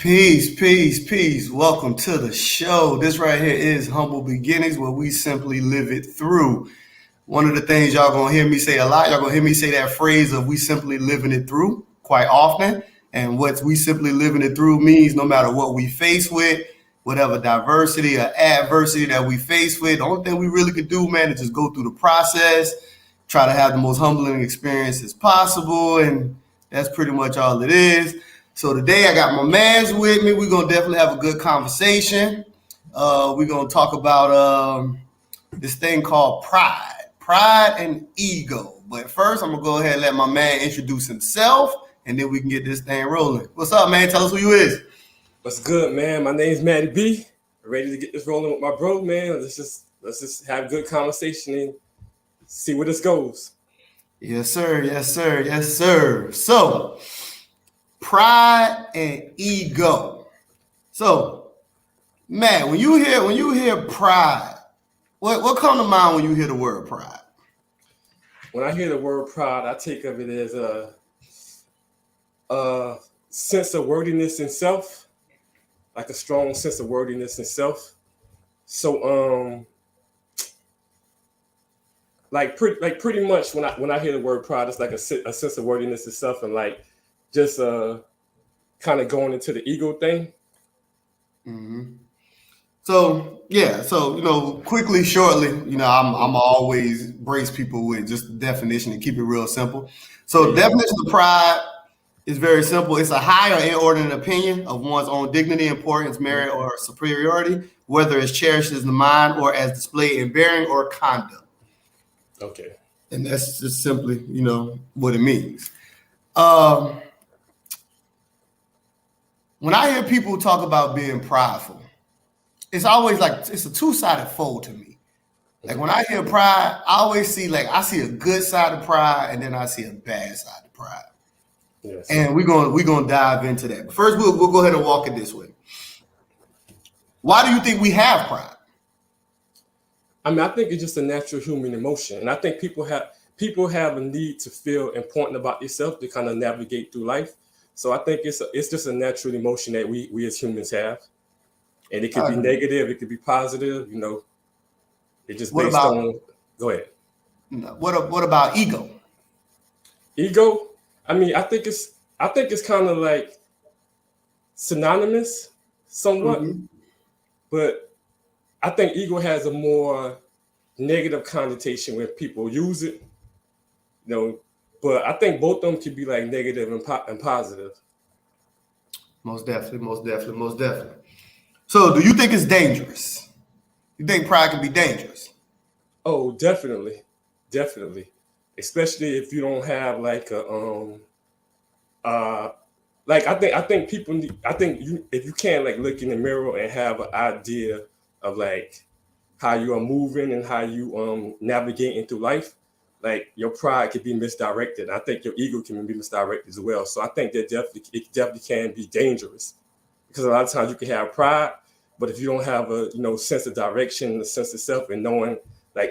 Peace, peace, peace. Welcome to the show. This right here is Humble Beginnings, where we simply live it through. One of the things y'all gonna hear me say a lot, y'all gonna hear me say that phrase of we simply living it through quite often. And what we simply living it through means no matter what we face with, whatever diversity or adversity that we face with, the only thing we really could do, man, is just go through the process, try to have the most humbling experience as possible. And that's pretty much all it is. So today I got my mans with me. We're gonna definitely have a good conversation. We're gonna talk about this thing called pride and ego. But first, I'm gonna go ahead and let my man introduce himself, and then we can get this thing rolling. What's up, man? Tell us who you is. What's good, man? My name's Matty B. Ready to get this rolling with my bro, man. Let's just have a good conversation and see where this goes. Yes, sir. Yes, sir. Yes, sir. So, pride and ego. So, man, when you hear pride, what comes to mind when you hear the word pride? When I hear the word pride, I take of it as a sense of worthiness in self, like a strong sense of worthiness in self. So, pretty much when I hear the word pride, it's like a sense of worthiness in self, and like just kind of going into the ego thing. Mm-hmm. So quickly, shortly, I'm always brace people with just the definition and keep it real simple. So the definition of pride is very simple. It's a high or inordinate opinion of one's own dignity, importance, merit, or superiority, whether it's cherished as the mind or as displayed in bearing or conduct. Okay. And that's just simply, what it means. When I hear people talk about being prideful, it's always like it's a two-sided fold to me. Like when I hear pride, I always see I see a good side of pride and then I see a bad side of pride. Yes. And we're gonna dive into that. But first, we'll go ahead and walk it this way. Why do you think we have pride? I mean, I think it's just a natural human emotion, and I think people have a need to feel important about themselves to kind of navigate through life. So I think it's just a natural emotion that we as humans have, and it could be negative, it could be positive. It just based on. Go ahead. What about ego? Ego. I mean, I think it's kind of like synonymous, somewhat, but I think ego has a more negative connotation when people use it. But I think both of them can be like negative and positive. Most definitely. So, do you think it's dangerous? You think pride can be dangerous? Oh, definitely. Especially if you don't have like I think people need. I think if you can't like look in the mirror and have an idea of like how you are moving and how you navigating through life, like your pride could be misdirected. I think your ego can be misdirected as well. So I think that it definitely can be dangerous, because a lot of times you can have pride, but if you don't have a sense of direction, a sense of self, and knowing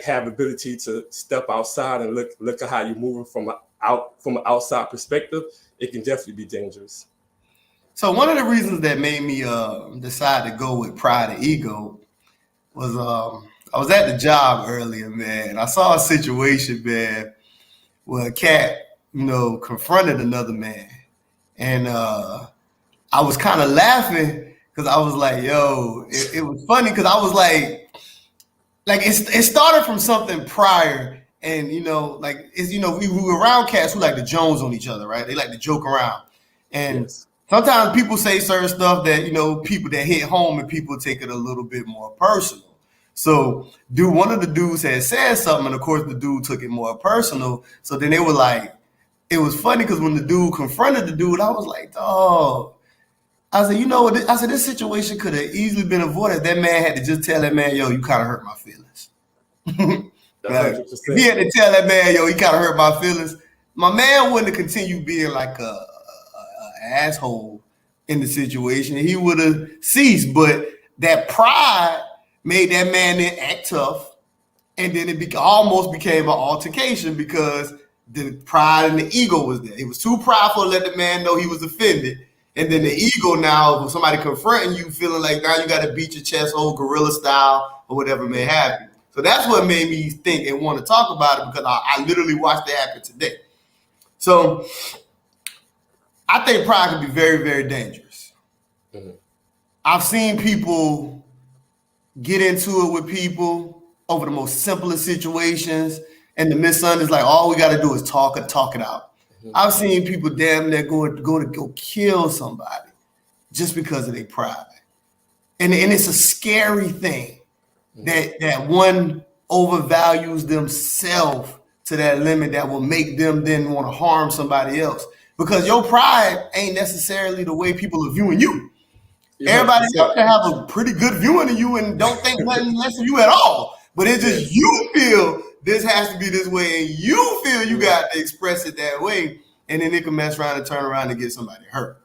have ability to step outside and look at how you're moving from an outside perspective, it can definitely be dangerous. So one of the reasons that made me decide to go with pride and ego was I was at the job earlier, man. I saw a situation, man, where a cat, confronted another man. And I was kind of laughing because I was like, yo, it was funny because I was like it started from something prior. And, we were around cats who like to Jones on each other, right? They like to joke around. And sometimes people say certain stuff that, people that hit home and people take it a little bit more personal. So one of the dudes had said something, and of course the dude took it more personal. So then they were like, it was funny because when the dude confronted the dude, I was like, dog. I said, this situation could have easily been avoided. That man had to just tell that man, yo, you kind of hurt my feelings. If he had to tell that man, yo, he kind of hurt my feelings, my man wouldn't have continued being like a asshole in the situation. He would have ceased. But that pride made that man then act tough, and then it almost became an altercation because the pride and the ego was there. He was too prideful to let the man know he was offended, And then the ego now, if somebody confronting you, feeling like now you got to beat your chest, whole gorilla style or whatever may happen. So that's what made me think and want to talk about it because I literally watched it happen today. So I think pride can be very, very dangerous. Mm-hmm. I've seen people get into it with people over the most simplest situations, and the misunderstanding is like all we got to do is talk it out. Mm-hmm. I've seen people damn near go kill somebody just because of their pride, and it's a scary thing that one overvalues themselves to that limit that will make them then want to harm somebody else because your pride ain't necessarily the way people are viewing you. Everybody else can have a pretty good viewing of you and don't think nothing less of you at all. But it's just you feel this has to be this way and you feel you got to express it that way. And then it can mess around and turn around and get somebody hurt.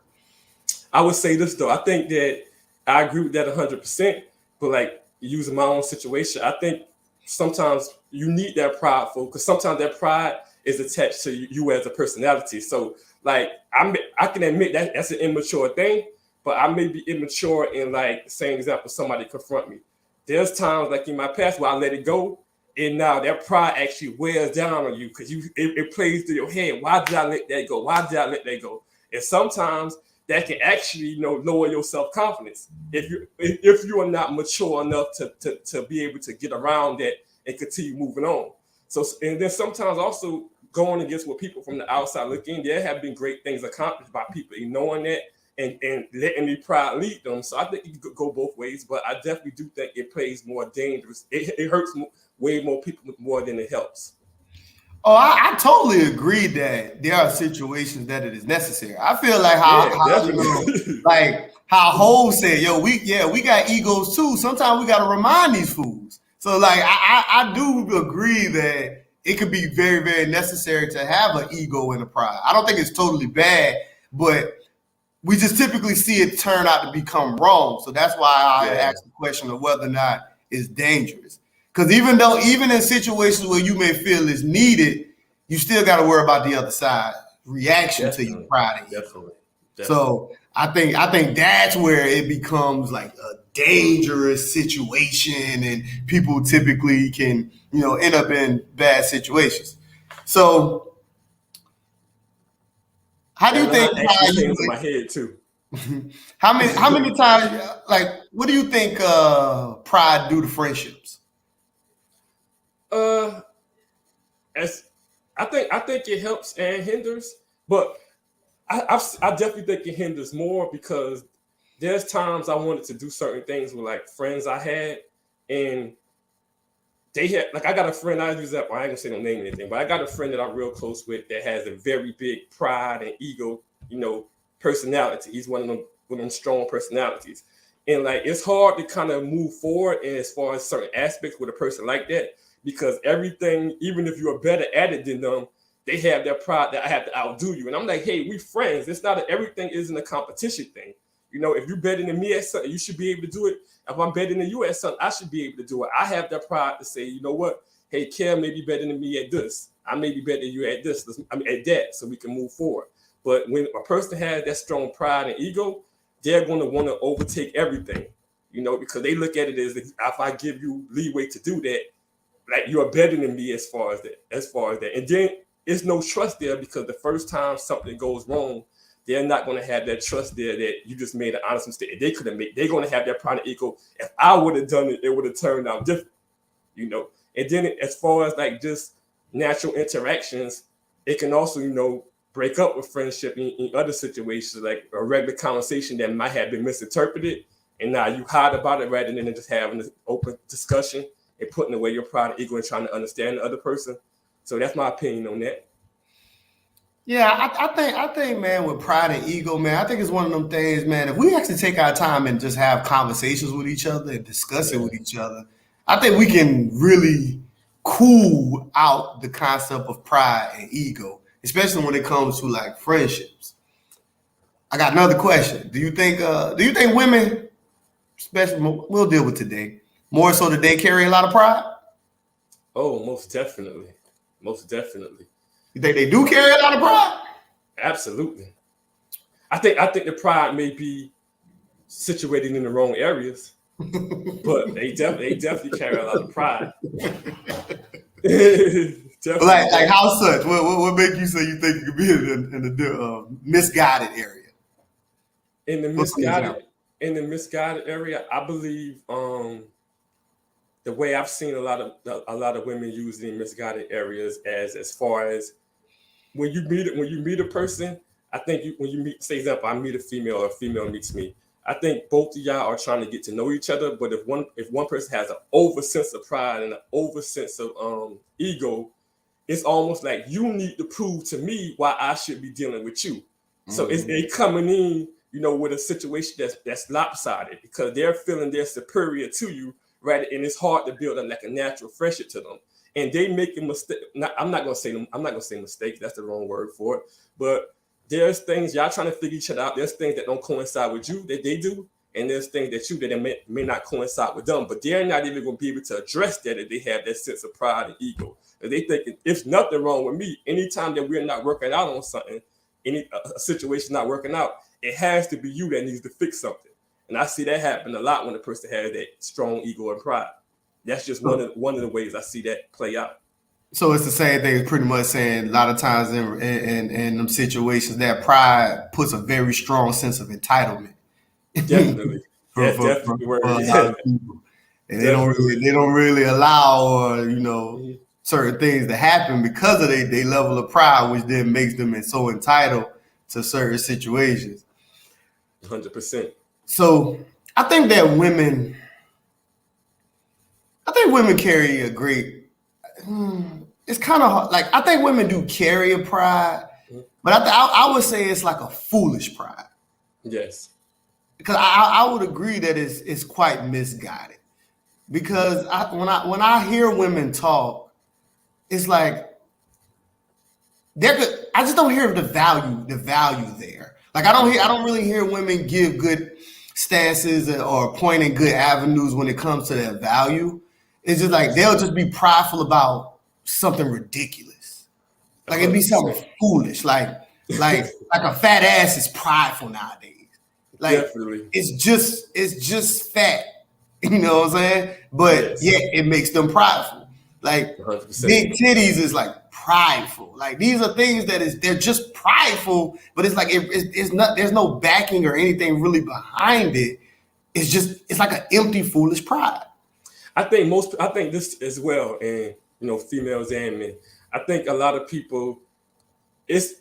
I would say this, though. I think that I agree with that 100%. But like using my own situation, I think sometimes you need that prideful because sometimes that pride is attached to you as a personality. So like I can admit that that's an immature thing. But I may be immature in like the same example, somebody confront me. There's times like in my past where I let it go. And now that pride actually wears down on you because it plays through your head. Why did I let that go? Why did I let that go? And sometimes that can actually, lower your self-confidence if you are not mature enough to be able to get around that and continue moving on. So, and then sometimes also going against what people from the outside look in, there have been great things accomplished by people knowing that. And letting the pride lead them. So I think it could go both ways, but I definitely do think it plays more dangerous. It hurts way more people more than it helps. Oh, I totally agree that there are situations that it is necessary. I feel like how Ho said, yo, we got egos too. Sometimes we got to remind these fools. So like I do agree that it could be very, very necessary to have an ego and a pride. I don't think it's totally bad, but we just typically see it turn out to become wrong. So that's why I asked the question of whether or not it's dangerous. Because even in situations where you may feel it's needed, you still got to worry about the other side reaction to your pride. Definitely. So I think that's where it becomes like a dangerous situation, and people typically can end up in bad situations. So. How do you think? In my head too. How many times? Like, what do you think pride do to friendships? I think it helps and hinders, but I definitely think it hinders more because there's times I wanted to do certain things with like friends I had, and they had like I got a friend I use that. Well, I ain't gonna say no name or anything, but I got a friend that I'm real close with that has a very big pride and ego, personality. He's one of them strong personalities, and like it's hard to kind of move forward in as far as certain aspects with a person like that because everything, even if you're better at it than them, they have their pride that I have to outdo you. And I'm like, hey, we friends. It's not everything isn't a competition thing. If you're better than me at something, you should be able to do it. If I'm better than you at something, I should be able to do it. I have that pride to say, you know what? Hey, Kel may be better than me at this. I may be better than you at this. At that, so we can move forward. But when a person has that strong pride and ego, they're going to want to overtake everything, because they look at it as if I give you leeway to do that, like you're better than me as far as that. And then it's no trust there because the first time something goes wrong, they're not going to have that trust there that you just made an honest mistake. They're going to have that pride and ego. If I would have done it, it would have turned out different, And then as far as like just natural interactions, it can also, break up with friendship in other situations, like a regular conversation that might have been misinterpreted. And now you hide about it rather than just having an open discussion and putting away your pride and ego and trying to understand the other person. So that's my opinion on that. Yeah, I think, man, with pride and ego, man, I think it's one of them things, man. If we actually take our time and just have conversations with each other and discuss it with each other, I think we can really cool out the concept of pride and ego, especially when it comes to like friendships. I got another question. Do you think women, especially we'll deal with today, more so today carry a lot of pride? Oh, most definitely. Most definitely. You think they do carry a lot of pride? Absolutely. I think the pride may be situated in the wrong areas, but they definitely carry a lot of pride. Like how such? What make you say you think you could be in the misguided area? In the misguided area, I believe the way I've seen a lot of women use it in misguided areas as far as when you meet a person, I think when you meet, say example, I meet a female or a female meets me. I think both of y'all are trying to get to know each other, but if one person has an over sense of pride and an over sense of ego, it's almost like you need to prove to me why I should be dealing with you. So it's they coming in, with a situation that's lopsided because they're feeling they're superior to you, right? And it's hard to build like a natural friendship to them. And they make a mistake. I'm not gonna say mistakes. That's the wrong word for it. But there's things y'all trying to figure each other out. There's things that don't coincide with you that they do, and there's things that may not coincide with them. But they're not even gonna be able to address that if they have that sense of pride and ego. And they think if nothing wrong with me, anytime that we're not working out on something, a situation not working out, it has to be you that needs to fix something. And I see that happen a lot when a person has that strong ego and pride. That's just one of the ways I see that play out. So it's the same thing as pretty much saying a lot of times in them situations that pride puts a very strong sense of entitlement. Definitely. for a lot of people. And they don't really allow certain things to happen because of their level of pride, which then makes them so entitled to certain situations. 100%. So I think that women carry a great. It's kind of hard. Like I think women do carry a pride, but I would say it's like a foolish pride. Yes. Because I would agree that it's quite misguided. Because when I hear women talk, it's like I just don't hear the value there. Like I don't really hear women give good stances or point in good avenues when it comes to their value. It's just like they'll just be prideful about something ridiculous. Like it'd be something foolish. Like a fat ass is prideful nowadays. Like definitely. It's just fat. You know what I'm saying? But yes. Yeah, it makes them prideful. Like 100%. Big titties is like prideful. Like these are things they're just prideful, but it's like it's not. There's no backing or anything really behind it. It's like an empty, foolish pride. I think this as well, and females and men. I think a lot of people. It's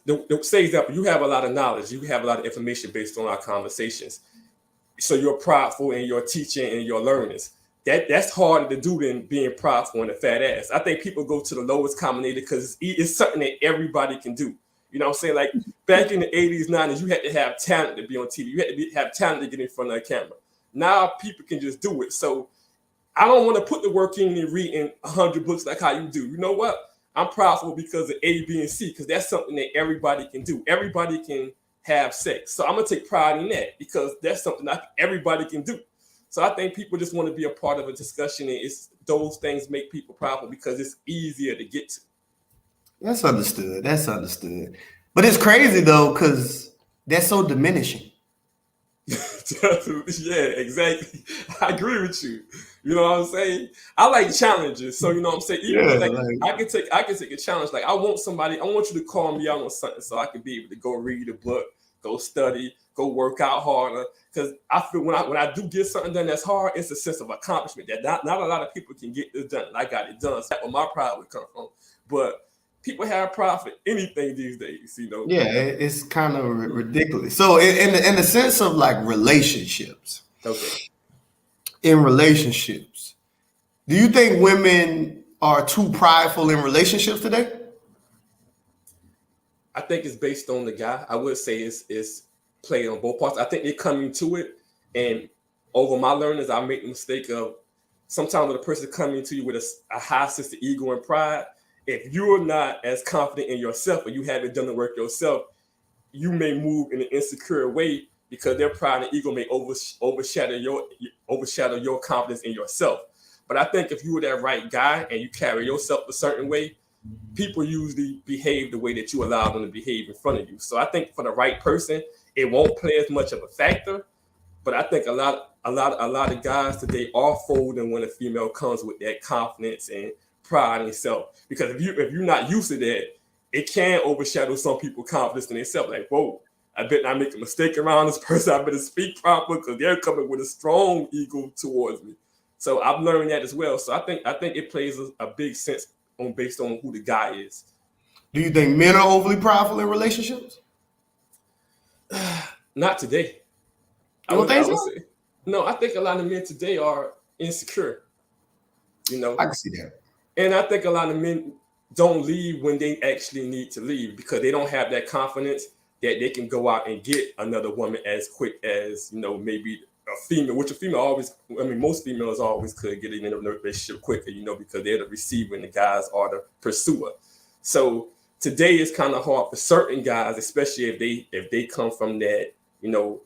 say example. You have a lot of knowledge. You have a lot of information based on our conversations. So you're prideful in your teaching and your learnings. That's harder to do than being prideful and a fat ass. I think people go to the lowest common denominator because it's something that everybody can do. You know what I'm saying? Like back in the 80s, 90s, you had to have talent to be on TV. You had to have talent to get in front of a camera. Now people can just do it. So I don't want to put the work in and reading 100 books like how you do. You know what? I'm prideful because of A, B, and C, because that's something that everybody can do. Everybody can have sex. So I'm going to take pride in that because that's something that everybody can do. So I think people just want to be a part of a discussion, and those things make people prideful because it's easier to get to. That's understood. But it's crazy, though, because that's so diminishing. Yeah, exactly. I agree with you. You know what I'm saying? I like challenges. So you know what I'm saying? I can take a challenge. Like I want you to call me out on something so I can be able to go read a book, go study, go work out harder. Because I feel when I do get something done that's hard, it's a sense of accomplishment that not a lot of people can get this done. I got it done. So that's where my pride would come from. But people have pride for anything these days, Yeah, it's kind of ridiculous. So in the sense of like relationships. Okay. In relationships, do you think women are too prideful in relationships today? I think it's based on the guy. I would say it's played on both parts. I think they're coming to it, and over my learnings, I make the mistake of sometimes when a person coming to you with a high sense of ego and pride, if you're not as confident in yourself or you haven't done the work yourself, you may move in an insecure way because their pride and ego may overshadow your confidence in yourself. But I think if you were that right guy and you carry yourself a certain way, people usually behave the way that you allow them to behave in front of you. So I think for the right person, it won't play as much of a factor. But I think a lot of guys today are folding when a female comes with that confidence and pride in itself. Because if you're not used to that, it can overshadow some people's confidence in themselves. Like, whoa, I bet not make a mistake around this person. I better speak proper because they're coming with a strong ego towards me. So I've learned that as well. So I think it plays a big sense based on who the guy is. Do you think men are overly prideful in relationships? Not today. You don't think so? Say, no, I think a lot of men today are insecure. You know, I can see that. And I think a lot of men don't leave when they actually need to leave because they don't have that confidence that they can go out and get another woman as quick as, you know, maybe a female, which a female always, I mean, most females always could get in a relationship quicker, you know, because they're the receiver and the guys are the pursuer. So today it's kind of hard for certain guys, especially if they come from that, you know,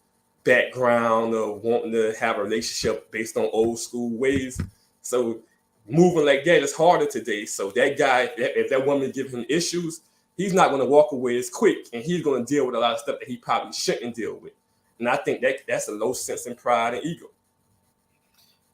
background of wanting to have a relationship based on old school ways. So moving like that is harder today. So that guy, if that woman gives him issues, he's not going to walk away as quick, and he's going to deal with a lot of stuff that he probably shouldn't deal with. And I think that's a low sense in pride and ego.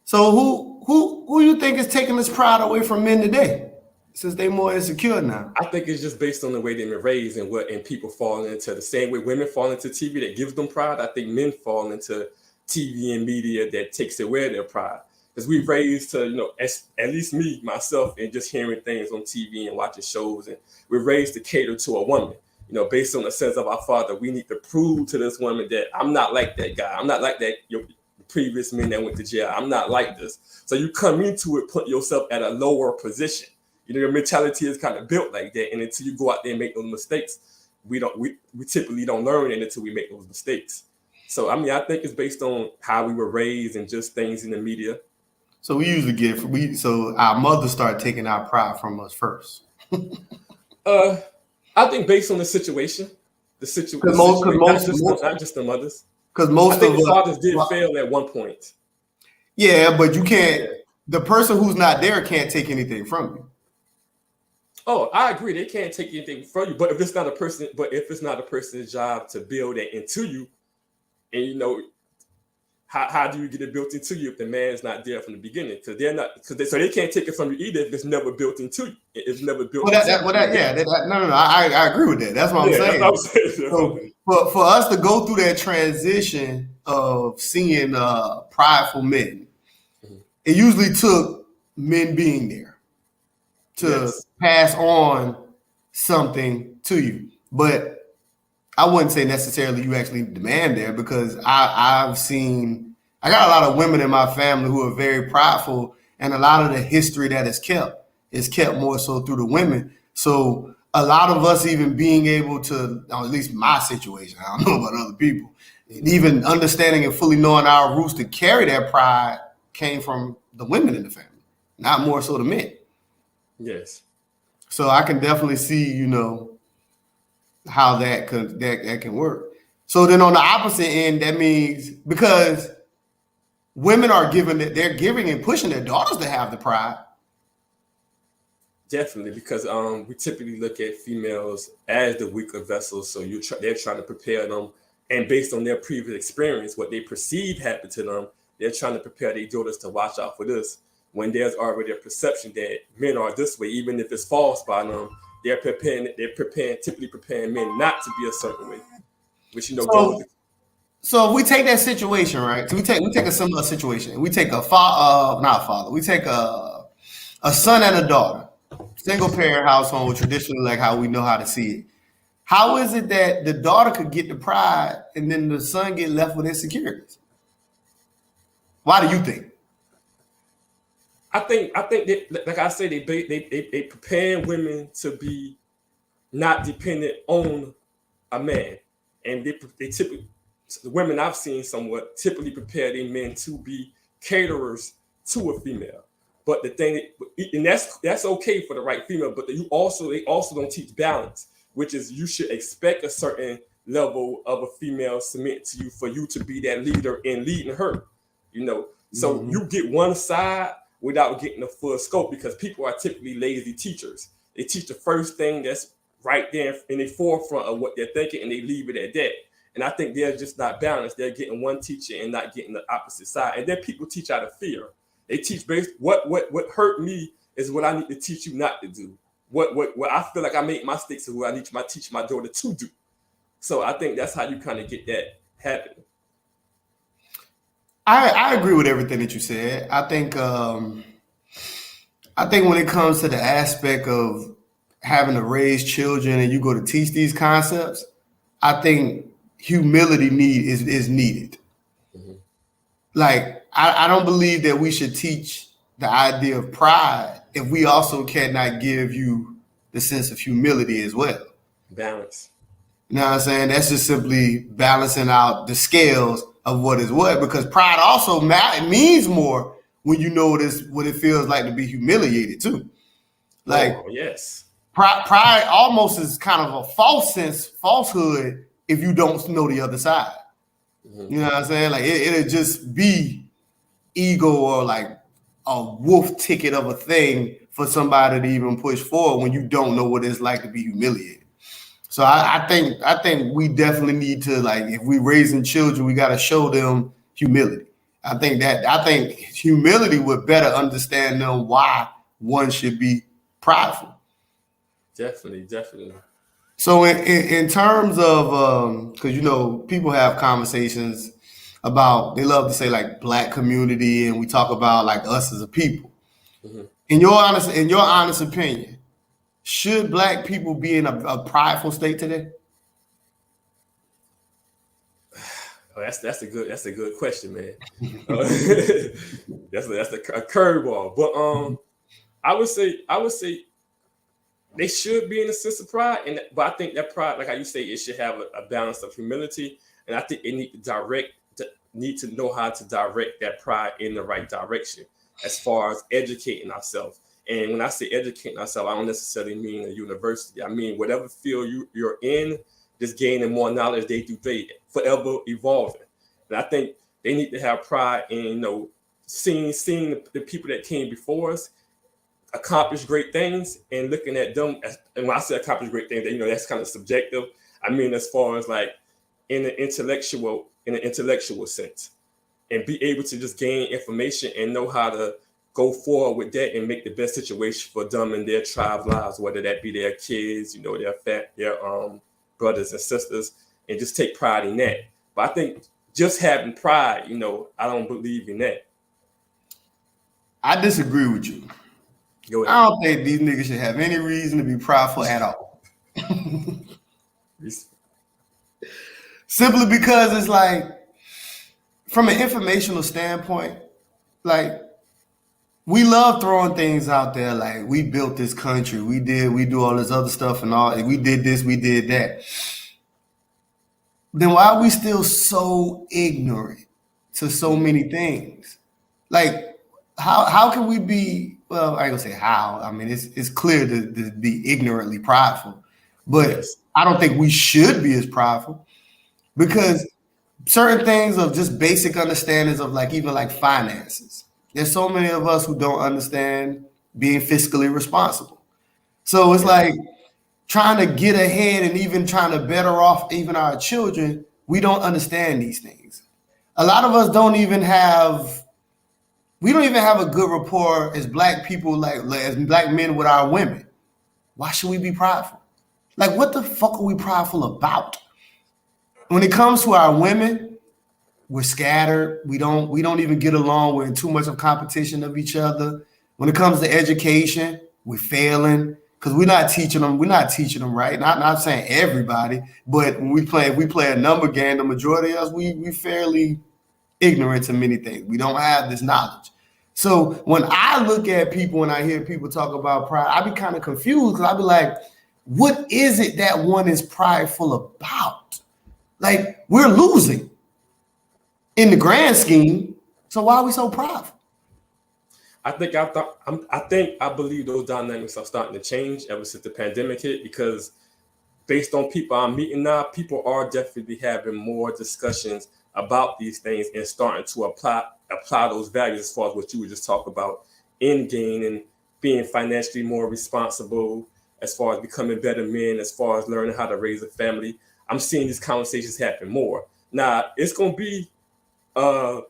So who you think is taking this pride away from men today, since they're more insecure now? I think it's just based on the way they've been raised and people fall into the same way women fall into TV that gives them pride. I think men fall into TV and media that takes away their pride. Because we've raised to, you know, at least me, myself, and just hearing things on TV and watching shows, and we're raised to cater to a woman. You know, based on the sense of our father, we need to prove to this woman that I'm not like that guy. I'm not like that your previous men that went to jail. I'm not like this. So you come into it, put yourself at a lower position. You know, your mentality is kind of built like that. And until you go out there and make those mistakes, we typically don't learn it until we make those mistakes. So, I mean, I think it's based on how we were raised and just things in the media. So we usually so our mothers start taking our pride from us first. I think based on the situation, not just the mothers. Because most of the fathers did fail at one point. Yeah, but you can't. The person who's not there can't take anything from you. Oh, I agree. They can't take anything from you. But if it's not a person's job to build that into you, and you know, how do you get it built into you if the man's not there from the beginning? Because so they can't take it from you either if it's never built into you. It's never built. No. I agree with that. That's what I'm saying. That's what I'm saying. So, for us to go through that transition of seeing prideful men, it usually took men being there to pass on something to you. But I wouldn't say necessarily you actually demand there, because I got a lot of women in my family who are very prideful, and a lot of the history that is kept more so through the women. So a lot of us even being able to, at least my situation, I don't know about other people, even understanding and fully knowing our roots to carry that pride came from the women in the family, not more so the men. Yes. So I can definitely see, you know, how that can work. So then on the opposite end, that means because women they're giving and pushing their daughters to have the pride. Definitely, because we typically look at females as the weaker vessels. So they're trying to prepare them, and based on their previous experience, what they perceive happened to them, they're trying to prepare their daughters to watch out for this. When there's already a perception that men are this way, even if it's false by them, they're typically preparing men not to be a certain way, which, you know, So if we take that situation, right? So we take a similar situation. We take a We take a son and a daughter, single parent household, traditionally like how we know how to see it. How is it that the daughter could get the pride and then the son get left with insecurities? Why do you think? I think that, like I say, they prepare women to be not dependent on a man, and they typically, the women I've seen somewhat typically prepare their men to be caterers to a female. But the thing, and that's okay for the right female, but they also don't teach balance, which is you should expect a certain level of a female submit to you for you to be that leader in leading her. You know, so you get one side without getting the full scope, because people are typically lazy teachers. They teach the first thing that's right there in the forefront of what they're thinking, and they leave it at that. And I think they're just not balanced. They're getting one teacher and not getting the opposite side. And then people teach out of fear. They teach based what hurt me is what I need to teach you not to do. What I feel like I made mistakes is what I need to teach my daughter to do. So I think that's how you kind of get that happening. I agree with everything that you said. I think when it comes to the aspect of having to raise children and you go to teach these concepts, I think humility is needed. Mm-hmm. Like I don't believe that we should teach the idea of pride if we also cannot give you the sense of humility as well. Balance. You know what I'm saying? That's just simply balancing out the scales of what is what, because pride also means more when you know what it feels like to be humiliated too. Like yes, pride almost is kind of a falsehood if you don't know the other side. Mm-hmm. You know what I'm saying? Like it'll just be ego or like a wolf ticket of a thing for somebody to even push forward when you don't know what it's like to be humiliated. So I think we definitely need to, like, if we raising children, we got to show them humility. I think humility would better understand them why one should be prideful. Definitely. So in terms of because people have conversations about, they love to say like black community, and we talk about like us as a people. Mm-hmm. In your honest opinion, should black people be in a prideful state today? Oh, that's a good question, man. That's a curveball. But I would say they should be in a sense of pride, but I think that pride, like how you say, it should have a balance of humility, and I think they need to know how to direct that pride in the right direction as far as educating ourselves. And when I say educating ourselves, I don't necessarily mean a university. I mean whatever field you're in, just gaining more knowledge day through day, forever evolving. And I think they need to have pride in seeing the people that came before us accomplish great things and looking at them and when I say accomplish great things, that's kind of subjective. I mean as far as like in an intellectual sense, and be able to just gain information and know how to go forward with that and make the best situation for them and their tribe lives, whether that be their kids, their brothers and sisters, and just take pride in that. But I think just having pride, I don't believe in that. I disagree with you. I don't think these niggas should have any reason to be prideful at all. Simply because it's like, from an informational standpoint, like, we love throwing things out there like we built this country, we do all this other stuff and all, we did this, we did that. Then why are we still so ignorant to so many things? Like, how can we be, well, I ain't gonna say how. I mean, it's clear to be ignorantly prideful, but yes, I don't think we should be as prideful, because certain things of just basic understandings of like even like finances. There's so many of us who don't understand being fiscally responsible. So it's like trying to get ahead and even trying to better off even our children. We don't understand these things. A lot of us don't even have a good rapport as black people, like as black men with our women. Why should we be prideful? Like, what the fuck are we prideful about? When it comes to our women, we're scattered. We don't even get along. We're in too much of competition of each other. When it comes to education, we're failing because we're not teaching them. We're not teaching them right. Not saying everybody, but when we play a number game, the majority of us, we fairly ignorant to many things. We don't have this knowledge. So when I look at people and I hear people talk about pride, I be kind of confused, because I be like, what is it that one is prideful about? Like, we're losing in the grand scheme, so why are we so prideful? I believe those dynamics are starting to change ever since the pandemic hit, because based on people I'm meeting now, people are definitely having more discussions about these things and starting to apply those values as far as what you were just talking about in gaining, being financially more responsible, as far as becoming better men, as far as learning how to raise a family. I'm seeing these conversations happen more. Now it's gonna be a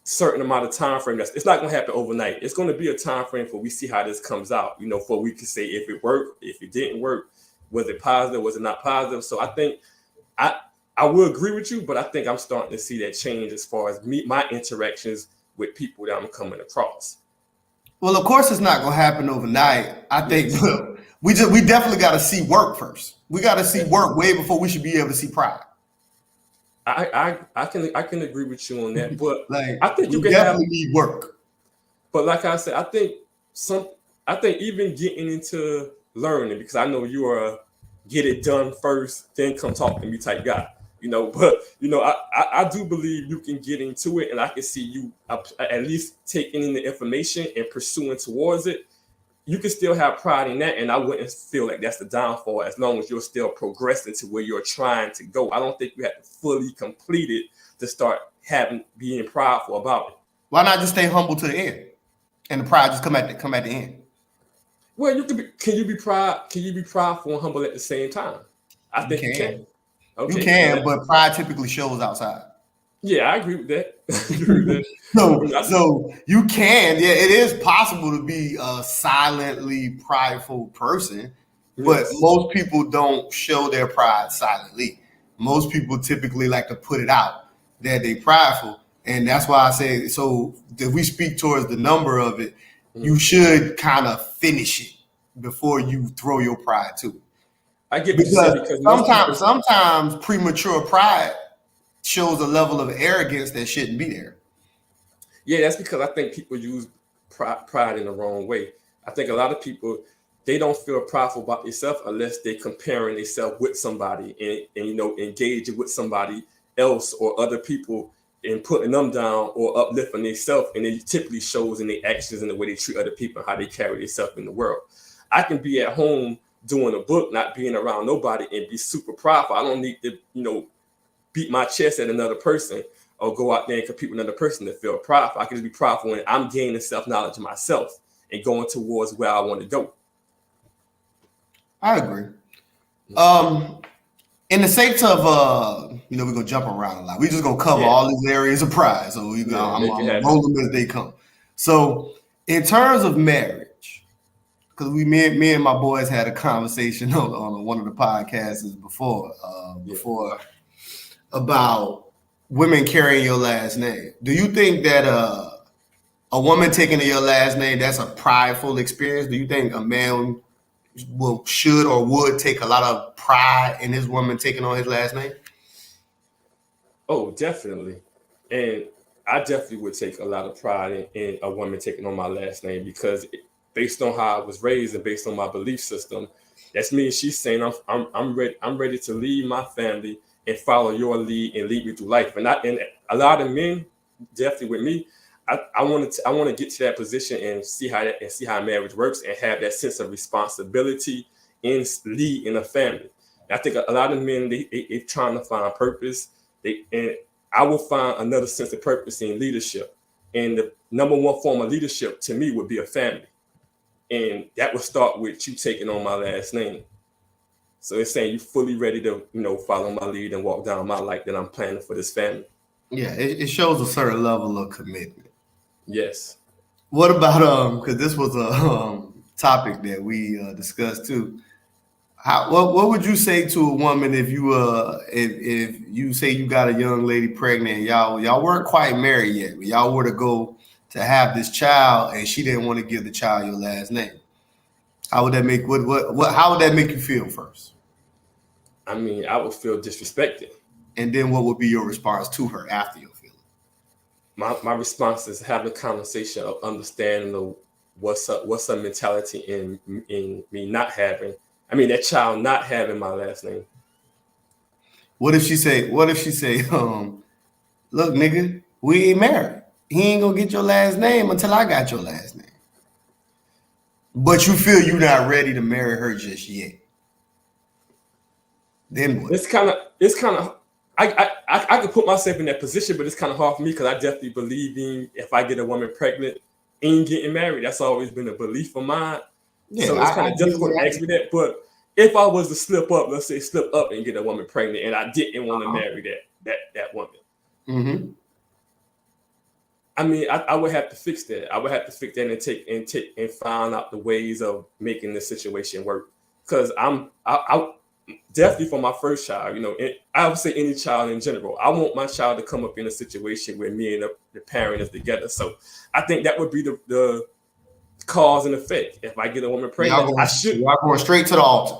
certain amount of time frame. It's not gonna happen overnight. It's gonna be a time frame for we see how this comes out. For we can say if it worked, if it didn't work, was it positive, was it not positive. So I think I I will agree with you, but I think I'm starting to see that change as far as my interactions with people that I'm coming across. Well, of course, it's not going to happen overnight. I think Yes. we definitely got to see work first. We got to see work way before we should be able to see pride. I can agree with you on that, but Like, I think we you can definitely need work. But like I said, I think even getting into learning, because I know you are a get it done first, then come talk to me type guy. But I do believe you can get into it, and I can see you at least taking in the information and pursuing towards it. You can still have pride in that, and I wouldn't feel like that's the downfall as long as you're still progressing to where you're trying to go. I don't think you have to fully complete it to start being prideful about it. Why not just stay humble to the end, and the pride just come at the end? Well, you can be. Can you be prideful and humble at the same time? I think you can. Okay. You can, but pride typically shows outside. Yeah, I agree with that. I agree with that. So you can. Yeah, it is possible to be a silently prideful person, but most people don't show their pride silently. Most people typically like to put it out that they prideful, and that's why I say. So if we speak towards the number of it, you should kind of finish it before you throw your pride to it. I get what you say, because sometimes premature pride shows a level of arrogance that shouldn't be there. Yeah, that's because I think people use pride in the wrong way. I think a lot of people, they don't feel prideful about themselves unless they're comparing themselves with somebody and engaging with somebody else or other people and putting them down or uplifting themselves, and it typically shows in their actions and the way they treat other people and how they carry themselves in the world. I can be at home doing a book, not being around nobody, and be super prideful. I don't need to, beat my chest at another person or go out there and compete with another person to feel prideful. I can just be prideful when I'm gaining self-knowledge of myself and going towards where I want to go. I agree. In the sake of we're gonna jump around a lot. We're just gonna cover all these areas of pride. So I'm gonna roll them as they come. So in terms of marriage, because me and my boys had a conversation on one of the podcasts before about women carrying your last name. Do you think that a woman taking your last name, that's a prideful experience? Do you think a man should or would take a lot of pride in his woman taking on his last name? Oh, definitely. And I definitely would take a lot of pride in a woman taking on my last name, because based on how I was raised and based on my belief system, that's me. She's saying I'm ready to leave my family and follow your lead and lead me through life. And a lot of men, definitely with me, I want to get to that position and see how marriage works and have that sense of responsibility and lead in a family. And I think a lot of men they're trying to find purpose. And I will find another sense of purpose in leadership. And the number one form of leadership to me would be a family. And that would start with you taking on my last name. So it's saying you're fully ready to, follow my lead and walk down my life that I'm planning for this family. Yeah, it shows a certain level of commitment. Yes. What about because this was a topic that we discussed too. What would you say to a woman if you say you got a young lady pregnant and y'all weren't quite married yet, but y'all were to go to have this child and she didn't want to give the child your last name? How would that make how would that make you feel first? I mean, I would feel disrespected. And then what would be your response to her after your feeling? My response is having a conversation of understanding of what's her mentality in me not having, that child not having my last name. What if she say, look, nigga, we ain't married. He ain't gonna get your last name until I got your last name. But you feel you're not ready to marry her just yet. Then what? It's kind of I could put myself in that position, but it's kind of hard for me because I definitely believe in if I get a woman pregnant and getting married. That's always been a belief of mine. Yeah, so it's kind of difficult to ask me that. But if I was to slip up, let's say slip up and get a woman pregnant, and I didn't want to marry that woman. Mm-hmm. I mean, I would have to fix that. I would have to fix that and find out the ways of making this situation work. Because I definitely for my first child, and I would say any child in general, I want my child to come up in a situation where me and the parent is together. So I think that would be the cause and effect. If I get a woman pregnant, I should. Y'all going straight to the altar.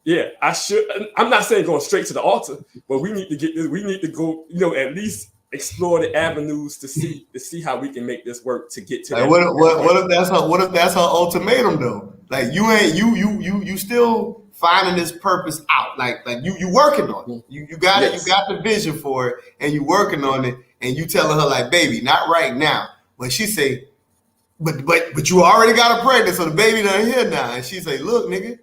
Yeah, I should. I'm not saying going straight to the altar, but we need to get this. We need to go, at least explore the avenues to see how we can make this work to get to like that. What if that's her ultimatum though? Like you still finding this purpose out. Like you working on it. You got it. You got the vision for it, and you working on it. And you telling her like, baby, not right now. But she say, but you already got her pregnant, so the baby done here now. And she say, look, nigga,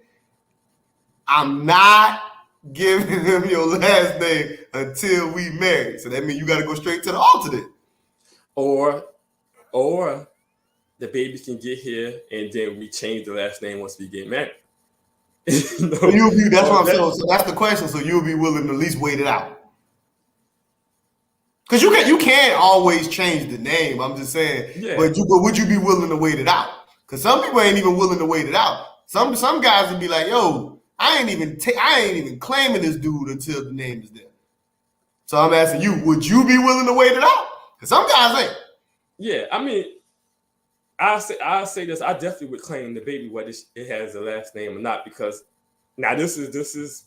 I'm not giving him your last name until we marry. So that means you got to go straight to the altar then. Or the baby can get here and then we change the last name once we get married. That's what I'm saying. So that's the question. So you'll be willing to at least wait it out. Because you can't always change the name. I'm just saying. Yeah. But would you be willing to wait it out? Because some people ain't even willing to wait it out. Some guys would be like, yo, I ain't even claiming this dude until the name is there. So I'm asking you, would you be willing to wait it out? Because some guys ain't. Yeah, I mean, I'll say this. I definitely would claim the baby whether it has a last name or not. Because now this is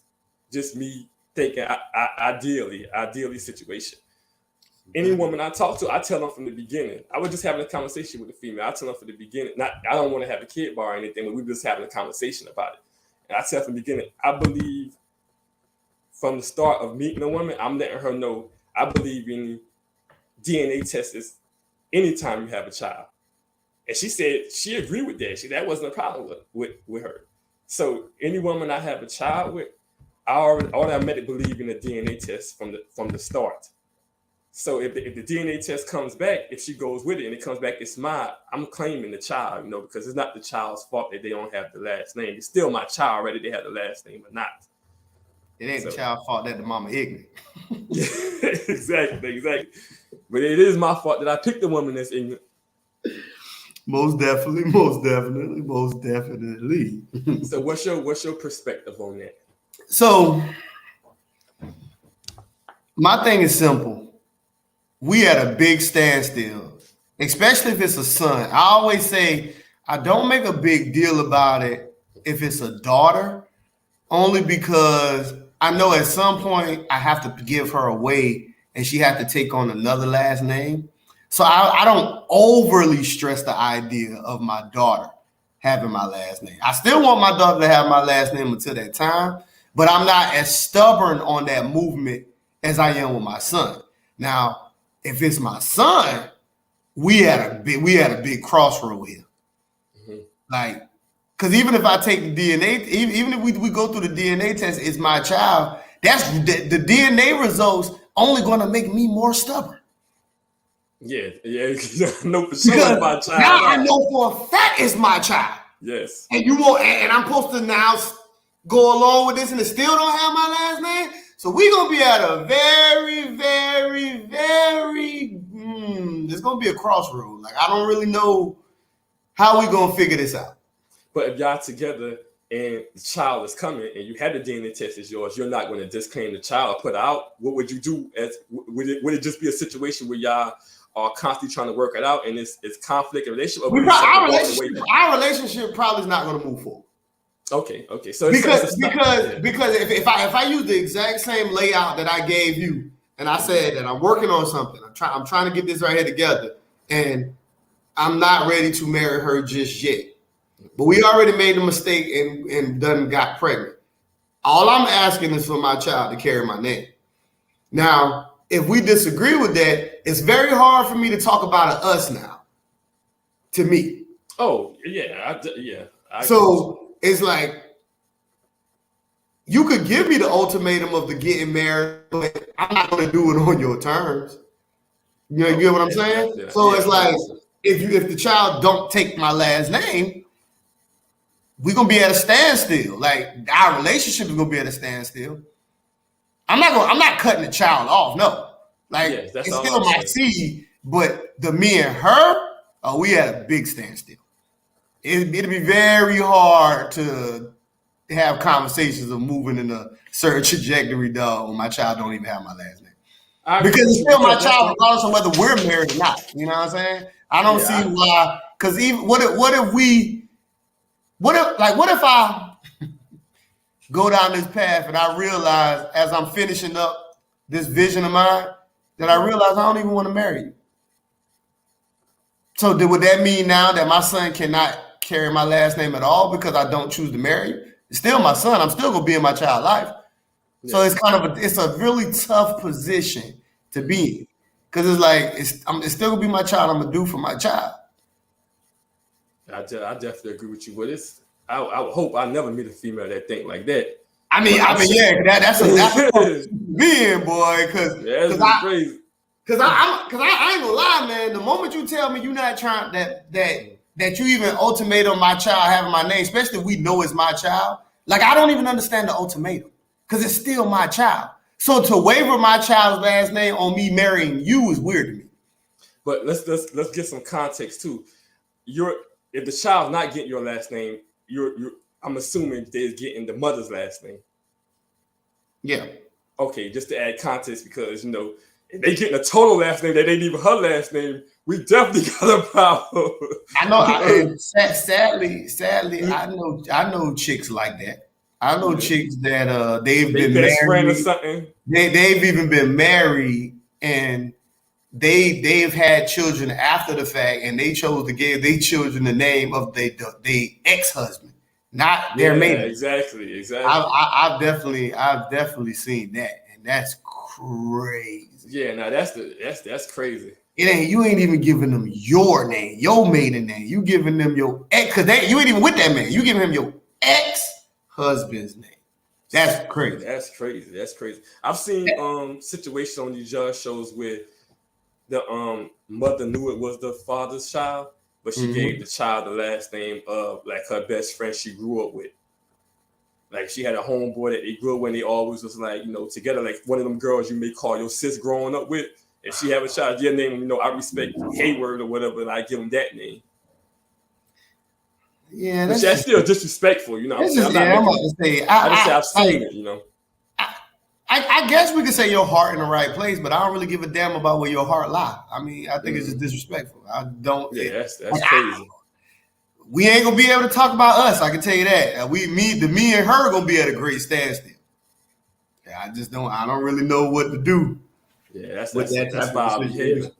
just me thinking ideally situation. Any woman I talk to, I tell them from the beginning. I was just having a conversation with a female. I tell them from the beginning. I don't want to have a kid bar or anything, but we were just having a conversation about it. And I tell from the beginning, I believe from the start of meeting a woman, I'm letting her know I believe in DNA tests anytime you have a child. And she said she agreed with that. That wasn't a problem with her. So any woman I have a child with, I automatically believe in a DNA test from the start. So if the DNA test comes back, if she goes with it and it comes back, it's mine, I'm claiming the child, because it's not the child's fault that they don't have the last name. It's still my child, whether they have the last name or not. It ain't the child's fault that the mama ignorant. Exactly. But it is my fault that I picked the woman that's ignorant. Most definitely. So what's your perspective on that? So my thing is simple. We at a big standstill, especially if it's a son. I always say I don't make a big deal about it if it's a daughter, only because I know at some point I have to give her away and she has to take on another last name. So I don't overly stress the idea of my daughter having my last name. I still want my daughter to have my last name until that time, but I'm not as stubborn on that movement as I am with my son. Now, if it's my son, we had a big crossroad here. Mm-hmm. Like, because even if I take the DNA, even if we go through the DNA test, it's my child. That's the DNA results only going to make me more stubborn. Yeah, no, for sure it's my child. Now I know for a fact it's my child. Yes, and I'm supposed to now go along with this, and it still don't have my last name. So we're going to be at a very, very, very, there's going to be a crossroad. Like, I don't really know how we're going to figure this out. But if y'all together and the child is coming and you had the DNA test is yours, you're not going to disclaim the child or put out. What would you do? Would it just be a situation where y'all are constantly trying to work it out and it's conflict in relationship? Our relationship probably is not going to move forward. Okay. So because if I use the exact same layout that I gave you, and I said that I'm working on something, I'm trying to get this right here together, and I'm not ready to marry her just yet. But we already made a mistake and done got pregnant. All I'm asking is for my child to carry my name. Now, if we disagree with that, it's very hard for me to talk about us now. To me. Oh yeah, So. It's like you could give me the ultimatum of the getting married, but I'm not going to do it on your terms. You get what I'm saying? So it's like if the child don't take my last name, we're gonna be at a standstill. Like our relationship is gonna be at a standstill. I'm not cutting the child off. No, like Yes, that's it's all still I'm my saying. seed, but the me and her, we at a big standstill. It'd be very hard to have conversations of moving in a certain trajectory, dog, when my child don't even have my last name. I agree Because with it's you still my because that's child, the regardless of whether we're married or not. You know what I'm saying? I don't see yeah. why. Because even what if I go down this path and I realize as I'm finishing up this vision of mine that I realize I don't even want to marry you. So would that mean now that my son cannot carry my last name at all because I don't choose to marry you? It's still my son. I'm still gonna be in my child's life. So Yes. it's kind of it's a really tough position to be in because it's like it's still gonna be my child. I'm gonna do for my child. I definitely agree with you, but I would hope I never meet a female that think like that. I mean, But yeah, that's a being boy, because that's I crazy. I ain't gonna lie, man. The moment you tell me you're not trying that you even ultimatum my child having my name, especially if we know it's my child, like I don't even understand the ultimatum because it's still my child. So to waiver my child's last name on me marrying you is weird to me. But let's get some context too. If the child's not getting your last name, I'm assuming they're getting the mother's last name. Yeah. Okay, just to add context, because if they getting a total last name that ain't even her last name, we definitely got a problem. I know. Sadly, I know chicks like that. I know chicks that they've they been best friend or married. something. They've even been married and they've had children after the fact, and they chose to give their children the name of their ex-husband, not their maiden. Exactly. I've definitely seen that, and that's crazy. Yeah, now that's crazy. You ain't even giving them your name, your maiden name. You giving them your ex, because you ain't even with that man. You giving him your ex-husband's name. That's crazy. That's crazy. I've seen situations on these judge shows where the mother knew it was the father's child, but she gave the child the last name of like her best friend she grew up with. Like she had a homeboy that they grew up when they always was like, together, like one of them girls you may call your sis growing up with. If she have a child, your name, I respect Hayward or whatever, and I give him that name. Yeah, that's still disrespectful, I'm about to say. I just say I've seen it, I guess we could say your heart in the right place, but I don't really give a damn about where your heart lies. I mean, I think it's just disrespectful. I don't. Yeah, that's crazy. We ain't gonna be able to talk about us. I can tell you that. Me and her gonna be at a great standstill. Yeah, I don't really know what to do. Yeah, that's vile behavior.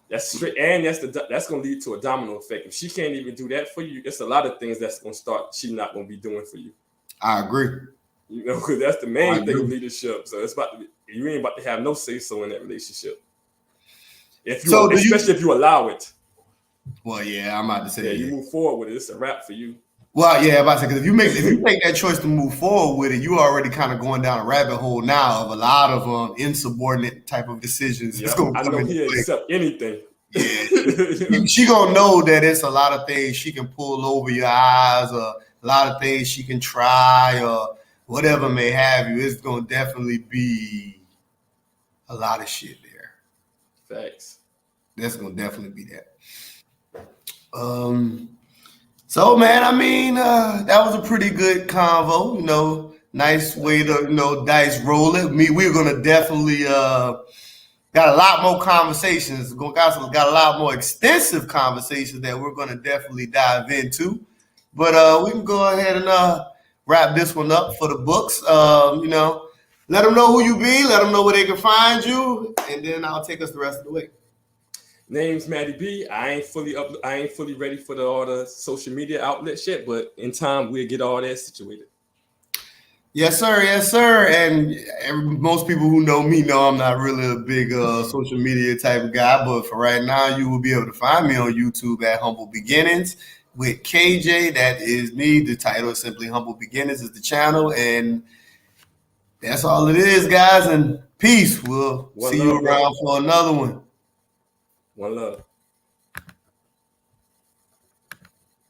That's straight, and that's gonna lead to a domino effect. If she can't even do that for you, there's a lot of things that's gonna start. She's not gonna be doing for you. I agree. Because that's the main thing of leadership. So you ain't about to have no say so in that relationship. Especially if you allow it. Well, yeah, I'm about to say. Yeah, you move forward with it. It's a wrap for you. Well, yeah, I'm about to say, because if you make that choice to move forward with it, you already kind of going down a rabbit hole now of a lot of insubordinate type of decisions. Yeah, I know he'll accept anything. Yeah, she gonna know that it's a lot of things she can pull over your eyes, or a lot of things she can try, or whatever may have you. It's gonna definitely be a lot of shit there. Facts. That's gonna definitely be that. So man, I mean, that was a pretty good convo. Nice way to dice roll it. We're gonna definitely got a lot more conversations. Got a lot more extensive conversations that we're gonna definitely dive into. But we can go ahead and wrap this one up for the books. Let them know who you be. Let them know where they can find you, and then I'll take us the rest of the way. Name's Matty B. I ain't fully ready for all the social media outlets yet, but in time we'll get all that situated. Yes, sir. And most people who know me know I'm not really a big social media type of guy, but for right now, you will be able to find me on YouTube at Humble Beginnings with KJ. That is me. The title is simply Humble Beginnings is the channel, and that's all it is, guys. And peace. We'll see you around for another one. One love.